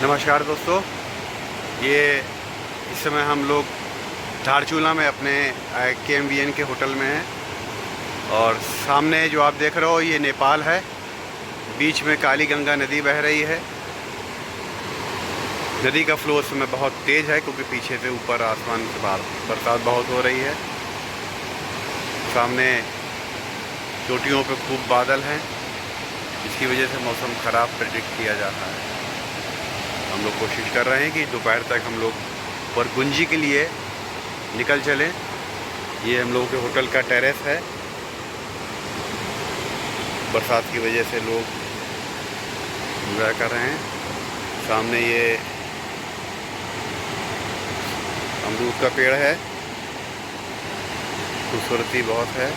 नमस्कार दोस्तों, ये इस समय हम लोग धारचूला में अपने KMVN के होटल में हैं और सामने जो आप देख रहे हो ये नेपाल है। बीच में काली गंगा नदी बह रही है। नदी का फ्लो उस समय बहुत तेज़ है क्योंकि पीछे से ऊपर आसमान से बाहर बरसात बहुत हो रही है। सामने चोटियों पे खूब बादल हैं, जिसकी वजह से मौसम ख़राब प्रेडिक्ट किया जा रहा है। हम लोग कोशिश कर रहे हैं कि दोपहर तक हम लोग परगुंजी के लिए निकल चलें। ये हम लोगों के होटल का टेरेस है। बरसात की वजह से लोग एंजॉय कर रहे हैं। सामने ये अमरूद का पेड़ है, खूबसूरती बहुत है।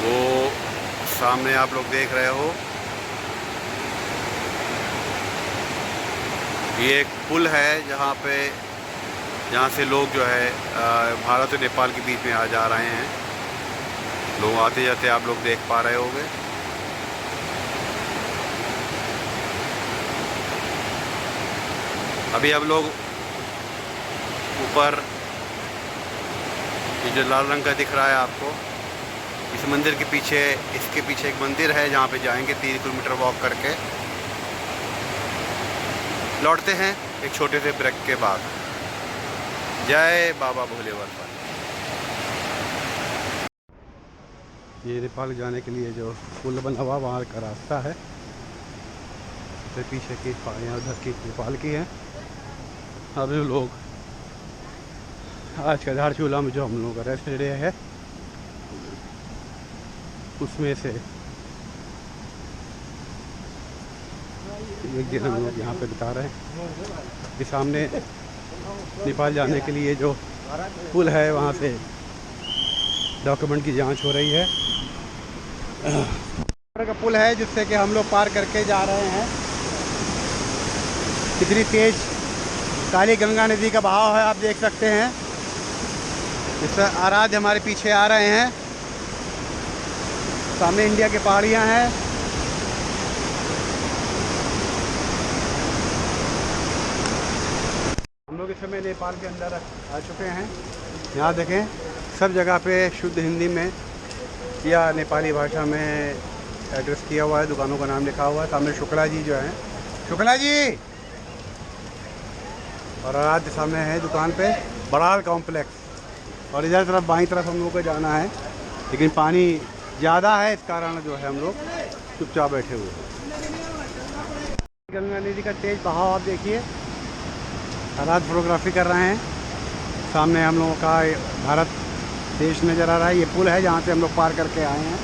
वो सामने आप लोग देख रहे हो ये एक पुल है जहाँ से लोग जो है भारत और नेपाल के बीच में आ जा रहे हैं। लोग आते जाते आप लोग देख पा रहे होंगे। अभी हम लोग ऊपर ये जो लाल रंग का दिख रहा है आपको, इस मंदिर के पीछे, इसके पीछे एक मंदिर है जहाँ पे जाएंगे 3 किलोमीटर वॉक करके लौटते हैं एक छोटे से ब्रेक के बाद। जय बाबा भोलेवर। ये नेपाल जाने के लिए जो पुल बना हुआ वहाँ का रास्ता है। तो पीछे की पहाड़ियाँ उधर की नेपाल की हैं। अब लोग आज का धारचूला में जो हम लोगों का रेस्ट एरिया है उसमें से एक दिन हम लोग यहाँ पे बिता रहे हैं। कि सामने नेपाल जाने के लिए जो पुल है वहाँ से डॉक्यूमेंट की जांच हो रही है। का पुल है जिससे कि हम लोग पार करके जा रहे हैं। कितनी तेज काली गंगा नदी का बहाव है आप देख सकते हैं। इससे आराध्य हमारे पीछे आ रहे हैं। सामने इंडिया की पहाड़ियाँ हैं। हम लोग इस समय नेपाल के अंदर आ चुके हैं। यहाँ देखें सब जगह पे शुद्ध हिंदी में या नेपाली भाषा में एड्रेस किया हुआ है। दुकानों का नाम लिखा हुआ है। सामने शुक्ला जी जो हैं, शुक्ला जी, और आराध्य सामने है दुकान पे बड़ाल कॉम्प्लेक्स। और इधर तरफ बाईं तरफ हम लोग को जाना है, लेकिन पानी ज़्यादा है, इस कारण जो है हम लोग चुपचाप बैठे हुए हैं। गंगा नदी का तेज बहाव आप देखिए। हालात फोटोग्राफी कर रहे हैं। सामने हम लोगों का भारत देश नज़र आ रहा है। ये पुल है जहाँ से हम लोग पार करके आए हैं।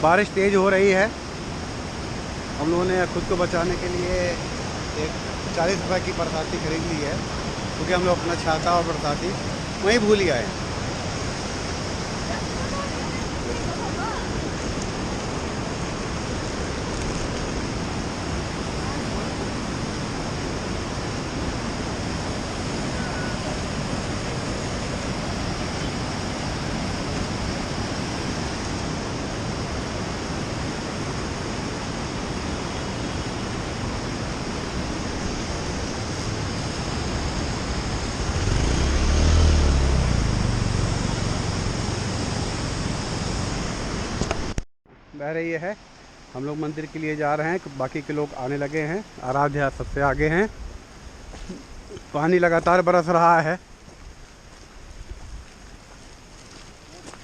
बारिश तेज़ हो रही है। हम लोगों ने खुद को बचाने के लिए एक 40 रुपये की बरसाती खरीद ली है, क्योंकि हम लोग अपना छाता और बरसाती वहीं भूल ही आए। बह रही है। हम लोग मंदिर के लिए जा रहे हैं। बाकी के लोग आने लगे हैं। आराध्या सबसे आगे हैं। पानी लगातार बरस रहा है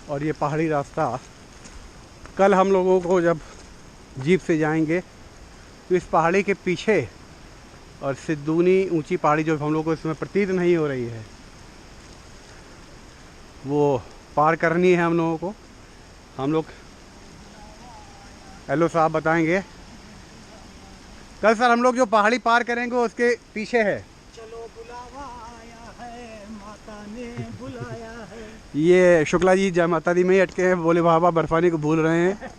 और ये पहाड़ी रास्ता, कल हम लोगों को जब जीप से जाएंगे तो इस पहाड़ी के पीछे और सिद्धूनी ऊंची पहाड़ी जो हम लोग को इसमें प्रतीत नहीं हो रही है, वो पार करनी है हम लोगों को। हम लोग हेलो साहब बताएंगे। कल सर हम लोग जो पहाड़ी पार करेंगे उसके पीछे है। चलो बुलावा आया है, माता ने बुलाया है। ये शुक्ला जी जय माता दी में ही अटके हैं। बोले बाबा बर्फानी को भूल रहे हैं।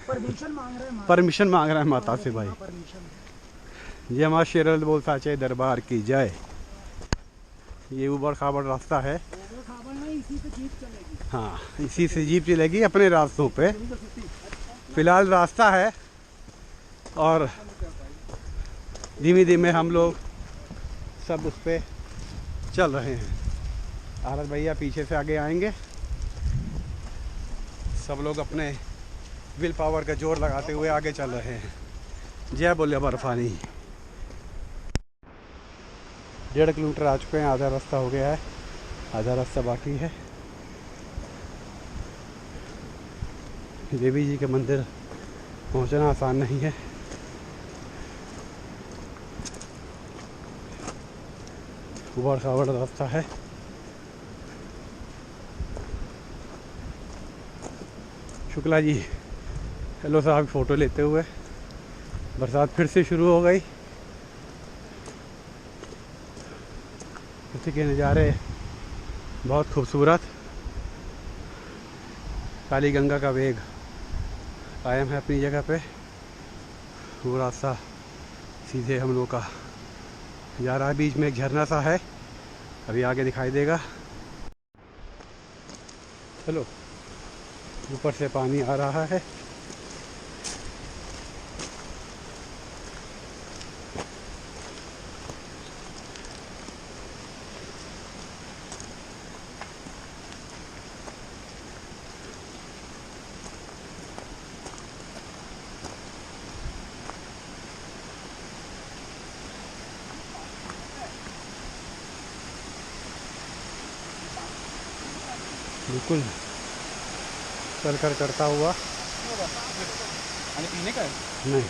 परमिशन मांग रहे हैं। परमिशन मांग रहे हैं माता से भाई। जय माँ शेरल बोल साचे दरबार की जय। ये ऊबड़ खाबड़ रास्ता है। इसी से जीप चलेगी। हाँ, इसी से जीप चलेगी अपने रास्तों पे। फ़िलहाल रास्ता है और धीमे धीमे हम लोग सब उस पर चल रहे हैं। आरत भैया पीछे से आगे आएंगे। सब लोग अपने विल पावर का जोर लगाते हुए आगे चल रहे हैं। जय बोले बर्फानी। 1.5 किलोमीटर आ चुके हैं, आधा रास्ता हो गया है, आधा रास्ता बाकी है। देवी जी के मंदिर पहुंचना आसान नहीं है। उबड़ खाबड़ रास्ता है। शुक्ला जी हेलो साहब फ़ोटो लेते हुए। बरसात फिर से शुरू हो गई। इसी के नज़ारे बहुत खूबसूरत। काली गंगा का वेग कायम है अपनी जगह पे। वो रास्ता सीधे हम लोग का जा रहा है। बीच में एक झरना सा है, अभी आगे दिखाई देगा। चलो, ऊपर से पानी आ रहा है। बिल्कुल चल कर करता हुआ। पानी पीने का है? नहीं,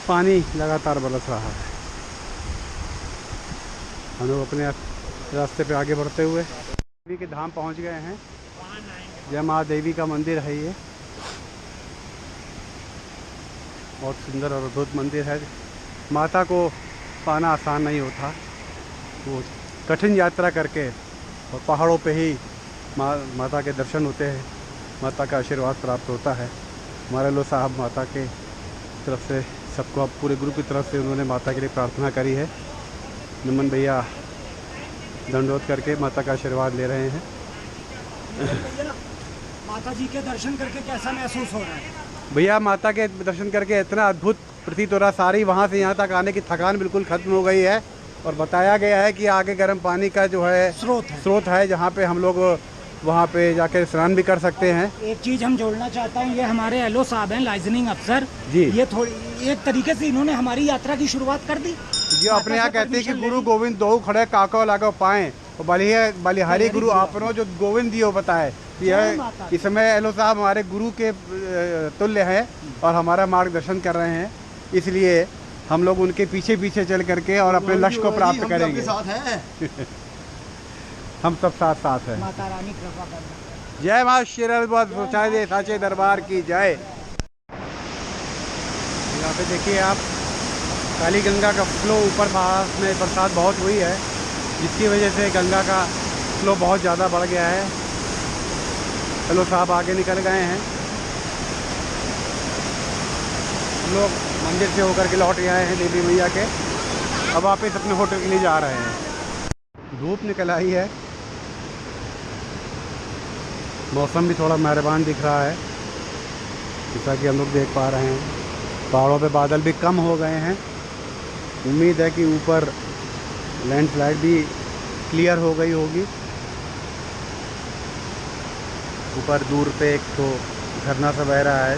पानी लगातार बरस रहा है। हम लोग अपने रास्ते पे आगे बढ़ते हुए देवी के धाम पहुंच गए हैं। जय माँ देवी का मंदिर है ये। बहुत सुंदर और अद्भुत मंदिर है। माता को पाना आसान नहीं होता। वो कठिन यात्रा करके और पहाड़ों पे ही माता के दर्शन होते हैं, माता का आशीर्वाद प्राप्त होता है। हमारे लो साहब माता के तरफ से सबको, अब पूरे ग्रुप की तरफ से उन्होंने माता के लिए प्रार्थना करी है। नमन भैया दंडोत करके माता का आशीर्वाद ले रहे हैं। माता जी के दर्शन करके कैसा महसूस हो रहा है? भैया माता के दर्शन करके इतना अद्भुत प्रतीत हो रहा। सारी वहाँ से यहाँ तक आने की थकान बिल्कुल ख़त्म हो गई है। और बताया गया है कि आगे गर्म पानी का जो है स्रोत है, जहाँ पे हम लोग वहाँ पे जाकर स्नान भी कर सकते हैं। एक चीज़ हम जोड़ना चाहता हूँ, ये हमारे एलओ साहब हैं, लाइजनिंग अफसर जी। ये थोड़ी एक तरीके से इन्होंने हमारी यात्रा की शुरुआत कर दी। जो अपने यहाँ कहते हैं कि गुरु गोविंद दो खड़े काको लागो पाए, बलिहारी गुरु आपनो जो गोविंद दियो बताए। यह इस समय एलओ साहब हमारे गुरु के तुल्य हैं और हमारा मार्गदर्शन कर रहे हैं। इसलिए हम लोग उनके पीछे पीछे चल करके और अपने लक्ष्य को प्राप्त करेंगे। हम सब साथ साथ हैं। माता रानी कृपा करना। जय माँ शेर साचे दरबार की जय। यहाँ पे देखिए आप, काली गंगा का फ्लो ऊपर पहाड़ में बरसात बहुत हुई है, जिसकी वजह से गंगा का फ्लो बहुत ज़्यादा बढ़ गया है। चलो साहब आगे निकल गए हैं। हम लोग मंदिर से होकर के लौट के आए हैं देवी मैया के। अब वापस अपने होटल के लिए जा रहे हैं। धूप निकल आई है, मौसम भी थोड़ा मेहरबान दिख रहा है, जैसा कि हम लोग देख पा रहे हैं। पहाड़ों पे बादल भी कम हो गए हैं। उम्मीद है कि ऊपर लैंडस्लाइड भी क्लियर हो गई होगी। ऊपर दूर पे एक तो झरना सा बह रहा है।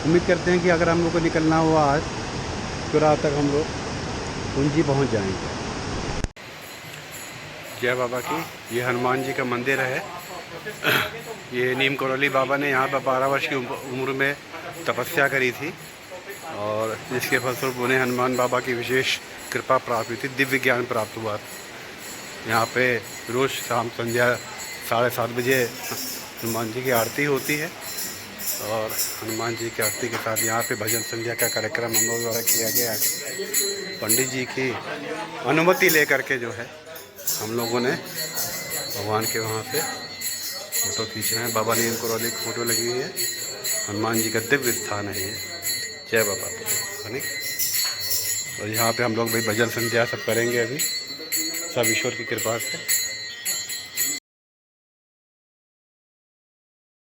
उम्मीद करते हैं कि अगर हम लोग को निकलना हुआ आज तो रात तक हम लोग कुंजी पहुंच जाएंगे। जय बाबा की। ये हनुमान जी का मंदिर है। ये नीम करौली बाबा ने यहाँ पर 12 वर्ष की उम्र में तपस्या करी थी और जिसके फलस्वरूप उन्हें हनुमान बाबा की विशेष कृपा प्राप्त हुई थी, दिव्य ज्ञान प्राप्त हुआ। यहाँ पे रोज़ शाम संध्या 7:30 बजे हनुमान जी की आरती होती है और हनुमान जी की आरती के साथ यहाँ पे भजन संध्या का कार्यक्रम हम लोग द्वारा किया गया है। पंडित जी की अनुमति लेकर के जो है हम लोगों ने भगवान के वहाँ से फ़ोटो खींच रहे हैं। बाबा नीम करौली की फ़ोटो लगी हुई है। हनुमान जी का दिव्य स्थान है ये। जय बाबा बने। और यहाँ पे हम लोग भाई भजन संध्या सब करेंगे अभी, सब ईश्वर की कृपा से।